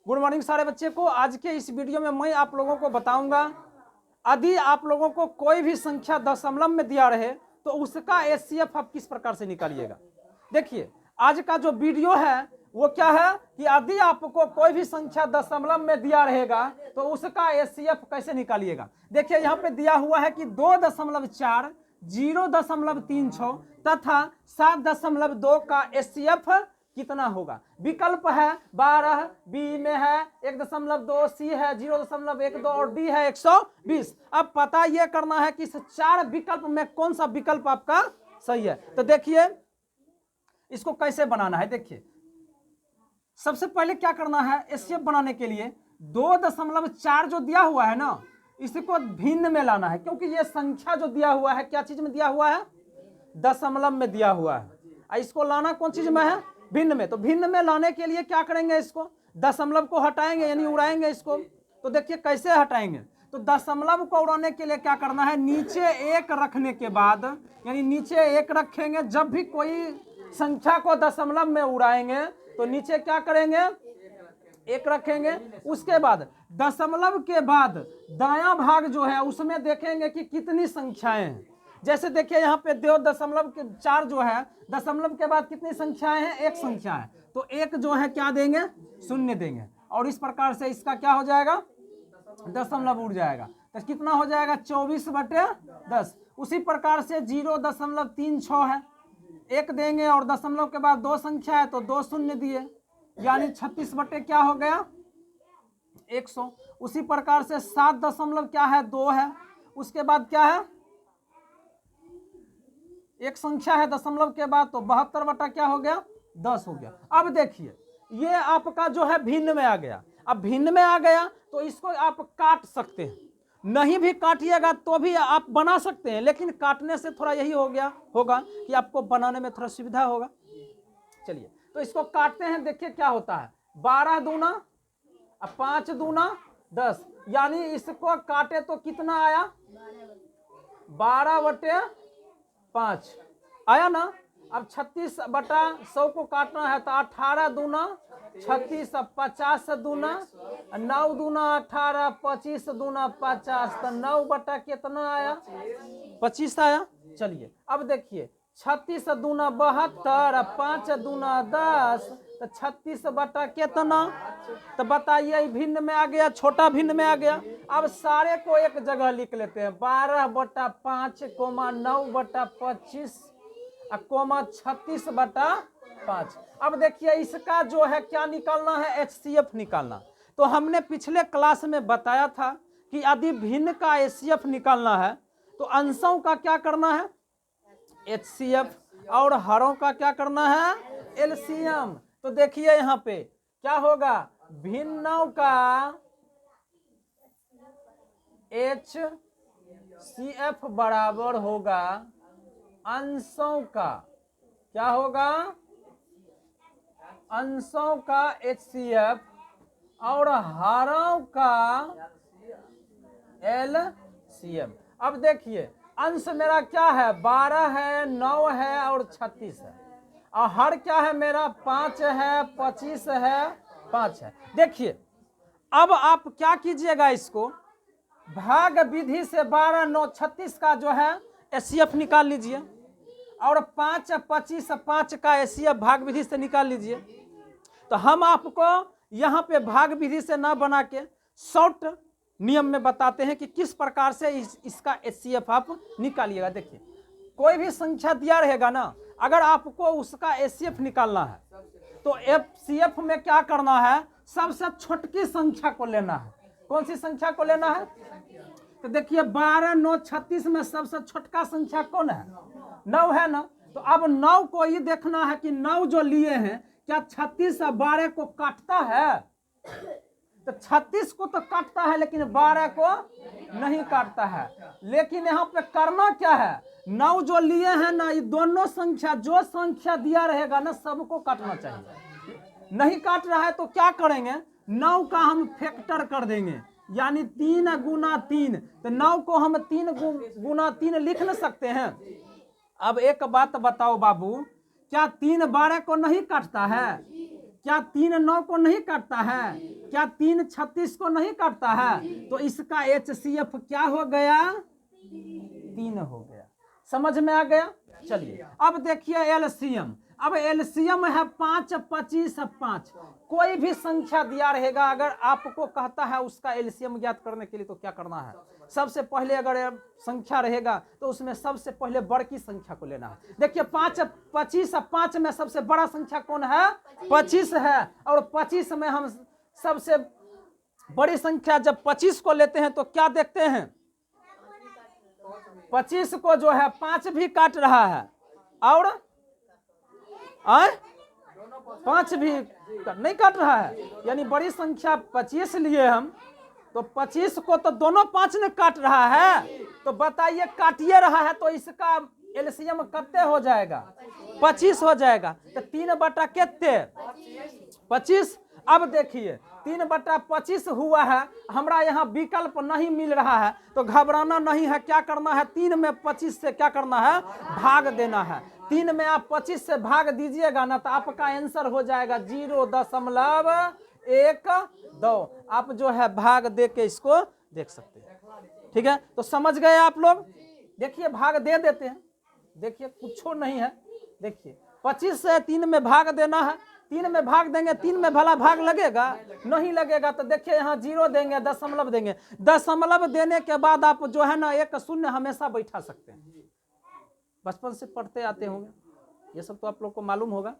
Good morning सारे बच्चे को। आज के इस वीडियो में मैं आप लोगों को बताऊंगा, यदि आप लोगों को कोई भी संख्या दशमलव में दिया रहे तो उसका एचसीएफ आप किस प्रकार से निकालिएगा। देखिए आज का जो वीडियो है वो क्या है कि यदि आपको कोई भी संख्या दशमलव में दिया रहेगा तो उसका एचसीएफ कैसे निकालिएगा। देखिए यहाँ पे दिया हुआ है कि 2.4, 0.36 तथा 7.2 का एचसीएफ कितना होगा। विकल्प है 12, बी में है 1.2, सी है 0.12 और डी है 120। अब पता यह करना है कि इस 4 विकल्प में कौन सा विकल्प आपका सही है। तो देखिए इसको कैसे बनाना है। देखिए सबसे पहले क्या करना है, एचसीएफ बनाने के लिए 2.4 जो दिया हुआ है ना, इसको भिन्न में लाना है, क्योंकि ये संख्या जो दिया हुआ है क्या चीज में दिया हुआ है, दशमलव में दिया हुआ है। इसको लाना कौन चीज में है, भिन्न में। तो भिन्न में लाने के लिए क्या करेंगे, इसको दशमलव को हटाएंगे यानी उड़ाएंगे इसको। तो देखिए कैसे हटाएंगे, तो दशमलव को उड़ाने के लिए क्या करना है, नीचे 1 रखने के बाद यानी नीचे 1 रखेंगे। जब भी कोई संख्या को दशमलव में उड़ाएंगे तो नीचे क्या करेंगे, 1 रखेंगे। उसके बाद दशमलव के बाद दायां भाग जो है उसमें देखेंगे कि कितनी संख्याएं हैं। जैसे देखिए यहाँ पे 2.4 जो है, दशमलव के बाद कितनी संख्याएं हैं, 1 संख्या है, तो 1 जो है क्या देंगे, 0 देंगे। और इस प्रकार से इसका क्या हो जाएगा, दशमलव उड़ जाएगा। तो कितना हो जाएगा, 24/10। उसी प्रकार से 0.36 है, 1 देंगे और दशमलव के बाद 2 संख्या है तो 2 शून्य दिए, यानी 36 क्या हो गया, 100। उसी प्रकार से 7.2 है, उसके बाद क्या है, 1 संख्या है दशमलव के बाद, तो 72 क्या हो गया, 10 हो गया। अब देखिए ये आपका जो है भिन्न में आ गया। अब भिन्न में आ गया तो इसको आप काट सकते हैं, नहीं भी काटिएगा तो भी आप बना सकते हैं, लेकिन काटने से थोड़ा यही हो गया होगा कि आपको बनाने में थोड़ा सुविधा होगा। चलिए तो इसको काटते हैं, देखिए क्या होता है, 12 दूना 5 दूना 10, यानी इसको काटे तो कितना आया, 12/5 आया ना। अब 36/100 को काटना है तो 18 दूना 36, 50 दूना 9 दूना 18, 25 दूना 50, तो 9 कितना आया, 25 आया। चलिए अब देखिए 36 दूना 72, 5 दूना 10, तो 36 कितना, तो बताइए भिन्न में आ गया, छोटा भिन्न में आ गया। अब सारे को एक जगह लिख लेते हैं, 12/5, 9/25 कोमा 36/5। अब देखिए इसका जो है क्या निकालना है, एचसीएफ निकालना। तो हमने पिछले क्लास में बताया था कि यदि भिन्न का एचसीएफ निकालना है तो अंशों का क्या करना है, एचसीएफ, और हरों का क्या करना है, एलसीएम। तो देखिए यहाँ पे क्या होगा, भिन्नों का एचसीएफ बराबर होगा अंशों का, क्या होगा, अंशों का एचसीएफ और हरों का एलसीएम। अब देखिए अंश मेरा क्या है, 12 है, 9 है और 36 है, और हर क्या है मेरा, 5 है, 25 है, 5 है। देखिए अब आप क्या कीजिएगा, इसको भाग विधि से 12, 9, 36 का जो है एचसीएफ निकाल लीजिए, और 5, 25, 5 का एचसीएफ भाग विधि से निकाल लीजिए। तो हम आपको यहाँ पे भाग विधि से ना बना के शॉर्ट नियम में बताते हैं कि किस प्रकार से इसका एचसीएफ आप निकालिएगा। देखिए कोई भी संख्या दिया रहेगा ना, अगर आपको उसका एचसीएफ निकालना है तो एचसीएफ में क्या करना है, सबसे छोटकी संख्या को लेना है। कौन सी संख्या को लेना है, तो देखिए 12, 9, 36 में सबसे छोटका संख्या कौन है, 9 है ना। तो अब 9 को ये देखना है कि 9 जो लिए हैं क्या 36 और 12 को काटता है, तो 36 को तो काटता है लेकिन 12 को नहीं काटता है। लेकिन यहाँ पे करना क्या है, 9 जो लिए हैं ना, ये दोनों संख्या, जो संख्या दिया रहेगा ना सबको काटना चाहिए। नहीं काट रहा है तो क्या करेंगे, 9 का हम फैक्टर कर देंगे, यानी 3 गुना 3, तो 9 को हम 3 गुना 3 लिख न सकते हैं। अब एक बात बताओ बाबू, क्या 3 12 को नहीं काटता है, क्या 3 9 को नहीं काटता है? क्या 3 36 को नहीं काटता है? तो इसका HCF क्या हो गया? 3 हो गया। समझ में आ गया? चलिए अब देखिए एलसीएम। अब एलसीएम है 5 25 5। कोई भी संख्या दिया रहेगा, अगर आपको कहता है उसका एलसीएम ज्ञात करने के लिए तो क्या करना है? सबसे पहले अगर संख्या रहेगा तो उसमें सबसे पहले बड़ी संख्या को लेना है। देखिए 5 25 5 में सबसे बड़ा संख्या कौन है? 25 है। और 25 में हम सबसे बड़ी संख्या जब 25 को लेते हैं तो क्या देखते हैं? 25 को जो है 5 भी काट रहा है और 5 भी नहीं काट रहा है, यानी बड़ी संख्या 25 लिए हम, तो 25 को तो दोनों 5 ने काट रहा है। तो बताइए काटिए रहा है तो इसका एलसीएम कितने हो जाएगा? 25 हो जाएगा। तो 3 बटा कितने? 25। अब देखिए 3 बटा 25 हुआ है, हमरा यहाँ विकल्प नहीं मिल रहा है तो घबराना नहीं है। क्या करना है? 3 में 25 से क्या करना है? भाग देना है। 3 में आप 25 से भाग दीजिएगा ना तो आपका आंसर हो जाएगा 0.12। आप जो है भाग दे के इसको देख सकते हैं। ठीक है, तो समझ गए आप लोग? देखिए भाग दे देते हैं, देखिए कुछ नहीं है। देखिए 25 से 3 में भाग देना है। 3 में भाग देंगे, 3 में भला भाग लगेगा? नहीं लगेगा। तो देखिए यहाँ 0 देंगे, दशमलव देंगे। दशमलव देने के बाद आप जो है ना एक शून्य हमेशा बैठा सकते हैं। बचपन से पढ़ते आते होंगे, ये सब तो आप लोग को मालूम होगा।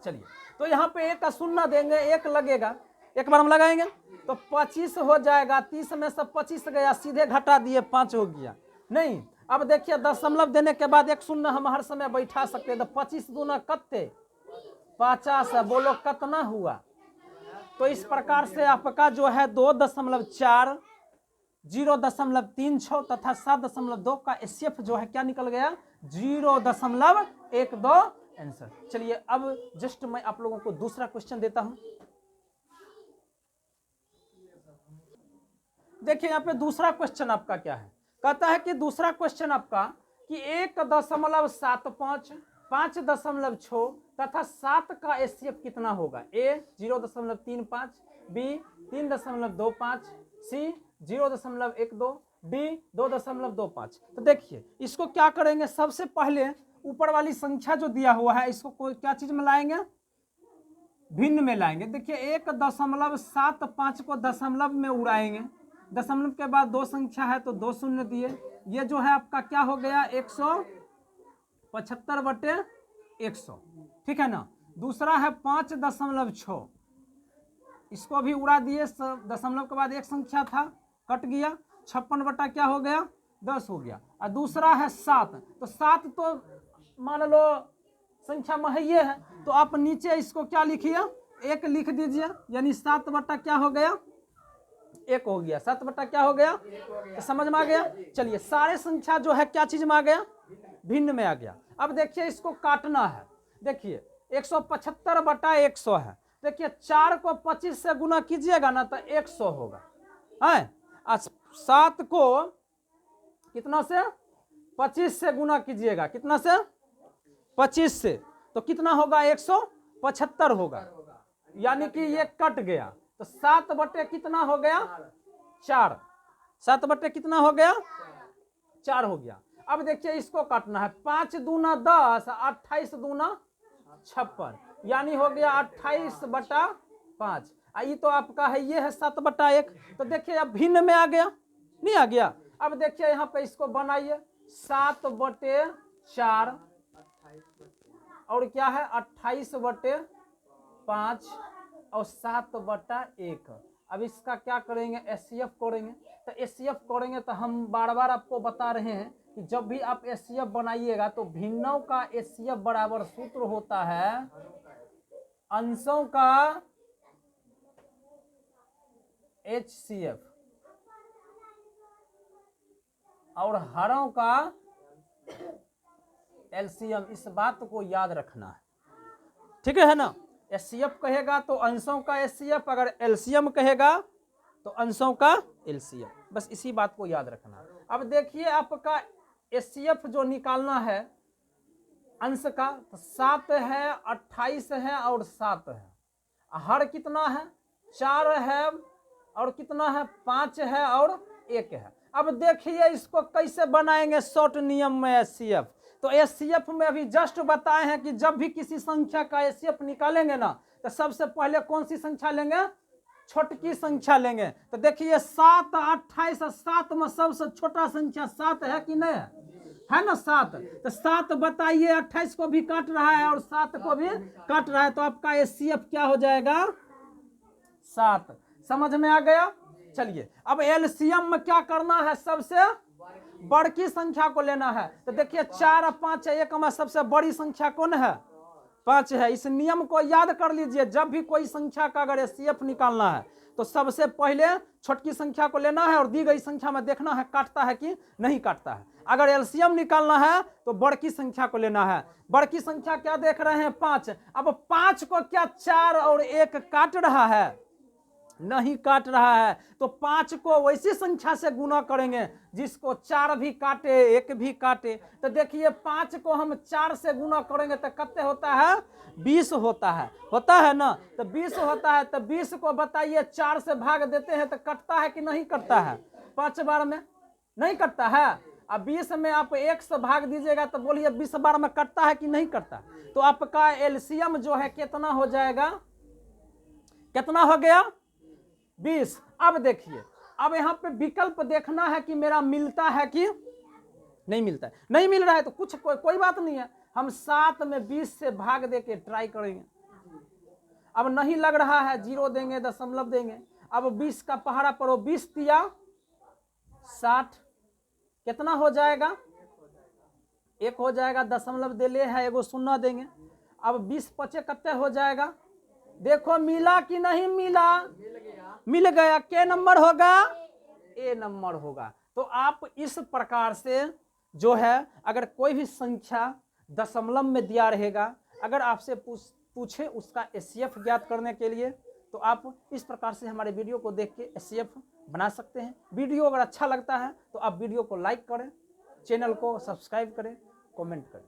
चलिए तो यहाँ पे एक शून्य देंगे, 1 लगेगा। एक बार हम लगाएंगे तो 25 हो जाएगा। 30 में से 25 गया, सीधे घटा दिए 5 हो गया। नहीं, अब देखिए दशमलव देने के बाद एक शून्य हम हर समय बैठा सकते हैं। तो 25 दूना कितने? 50। बोलो कितना हुआ? तो इस प्रकार से आपका जो है 2.4 0.36 तथा 7.2 का एचसीएफ जो है क्या निकल गया? 0.12 आंसर। चलिए अब जस्ट मैं आप लोगों को दूसरा क्वेश्चन देता हूं। देखिए यहाँ पे दूसरा क्वेश्चन आपका क्या है? कहता है कि दूसरा क्वेश्चन आपका कि 1.75 5.6 तथा 7 का एचसीएफ कितना होगा? ए 0.35, बी 3.25, सी 0.12, डी 2.25। तो देखिए इसको क्या करेंगे? सबसे पहले ऊपर वाली संख्या जो दिया हुआ है इसको कोई क्या चीज में लाएंगे? भिन्न में लाएंगे। देखिए 1.75 को दशमलव में उड़ाएंगे, दशमलव के बाद 2 संख्या है तो 2 शून्य दिए। ये जो है आपका क्या हो गया? 175/100। ठीक है ना। दूसरा है 5.6, इसको भी उड़ा दिए, दशमलव के बाद 1 संख्या था, कट गया। 56 क्या हो गया? 10 हो गया। और दूसरा है 7, तो 7 तो मान लो संख्या महये है, तो आप नीचे इसको क्या लिखिए? 1 लिख दीजिए, यानी 7 क्या हो गया? 1 हो गया। 7 क्या हो गया? तो समझ में आ गया? चलिए सारे संख्या जो है क्या चीज में आ गया? भिन्न में आ गया। अब देखिए इसको काटना है। देखिए 175/100 है। देखिए 4 को 25 से गुना कीजिएगा ना तो 100 होगा है। 7 को कितना से? 25 से गुना कीजिएगा। कितना से? 25 से, तो कितना होगा? 175 होगा, यानी कि ये कट गया। तो 7 बटे कितना हो गया? 4। 7 बटे कितना हो गया? 4 हो गया। अब देखिए इसको काटना है। 5 दूना 10, 28 दूना 56, यानी हो गया 28/5। ये तो आपका है, ये है 7/1। तो देखिए अब भिन्न में आ गया, नहीं आ गया? अब देखिए यहाँ पे इसको बनाइए। 7/4 और क्या है? 28/5 और 7/1। अब इसका क्या करेंगे? एचसीएफ करेंगे। तो एचसीएफ करेंगे तो हम बार बार आपको बता रहे हैं कि जब भी आप एचसीएफ बनाइएगा तो भिन्नों का एचसीएफ बराबर सूत्र होता है अंशों का एचसीएफ और हरों का एलसीएम। इस बात को याद रखना है, ठीक है ना? एचसीएफ कहेगा तो अंशों का एचसीएफ, अगर एलसीएम कहेगा तो अंशों का एलसीएम। बस इसी बात को याद रखना है। अब देखिए आपका एचसीएफ जो निकालना है अंश का, तो 7 है, 28 है और 7 है। हर कितना है 4 है और कितना है 5 है और 1 है। अब देखिए इसको कैसे बनाएंगे शॉर्ट नियम में एचसीएफ। तो एचसीएफ में अभी जस्ट बताए हैं कि जब भी किसी संख्या का एचसीएफ निकालेंगे ना तो सबसे पहले कौन सी संख्या लेंगे, छोटकी संख्या लेंगे। तो देखिए 7 28 7 में सबसे छोटा संख्या 7 है कि नहीं है ना 7। तो 7 बताइए 28 को भी काट रहा है और 7 को भी काट रहा है, तो आपका एचसीएफ क्या हो जाएगा 7। समझ में आ गया। चलिए अब एलसीएम में क्या करना है, सबसे बड़ी संख्या को लेना है। तो देखिए 4 5 1 में सबसे बड़ी संख्या कौन है 5 है। इस नियम को याद कर लीजिए, जब भी कोई संख्या का अगर एचसीएफ निकालना है तो सबसे पहले छोटकी संख्या को लेना है और दी गई संख्या में देखना है काटता है कि नहीं काटता है। अगर एलसीएम निकालना है तो बड़ी संख्या को लेना है। बड़ी संख्या क्या देख रहे हैं 5। अब 5 को क्या 4 और 1 काट रहा है, नहीं काट रहा है। तो 5 को वैसी संख्या से गुना करेंगे जिसको 4 भी काटे 1 भी काटे। तो देखिए 5 को हम 4 से गुना करेंगे तो कितने होता है 20 होता है ना। तो 20 होता है, तो 20 को बताइए 4 से भाग देते हैं तो कटता है कि नहीं कटता है, 5 बार में नहीं कटता है। अब 20 में आप 1 से भाग दीजिएगा तो बोलिए 20 बार में कटता है कि नहीं कटता। तो आपका एलसीएम जो है कितना हो जाएगा, कितना हो गया 20। अब देखिए अब यहाँ पे विकल्प देखना है कि मेरा मिलता है कि नहीं मिलता है। नहीं मिल रहा है तो कुछ कोई बात नहीं है, हम 7 में 20 से भाग दे के ट्राई करेंगे। अब नहीं लग रहा है 0 देंगे, दशमलव देंगे। अब 20 का पहाड़ा पड़ो, 20 दिया 60, कितना हो जाएगा 1 हो जाएगा, दशमलव दे ले है एगो 0 देंगे। अब 20 पचे कत्ते हो जाएगा, देखो मिला कि नहीं मिला, मिल गया। क्या नंबर होगा, ए नंबर होगा। तो आप इस प्रकार से जो है अगर कोई भी संख्या दशमलव में दिया रहेगा, अगर आपसे पूछे उसका एचसीएफ ज्ञात करने के लिए, तो आप इस प्रकार से हमारे वीडियो को देख के एचसीएफ बना सकते हैं। वीडियो अगर अच्छा लगता है तो आप वीडियो को लाइक करें, चैनल को सब्सक्राइब करें, कमेंट करें।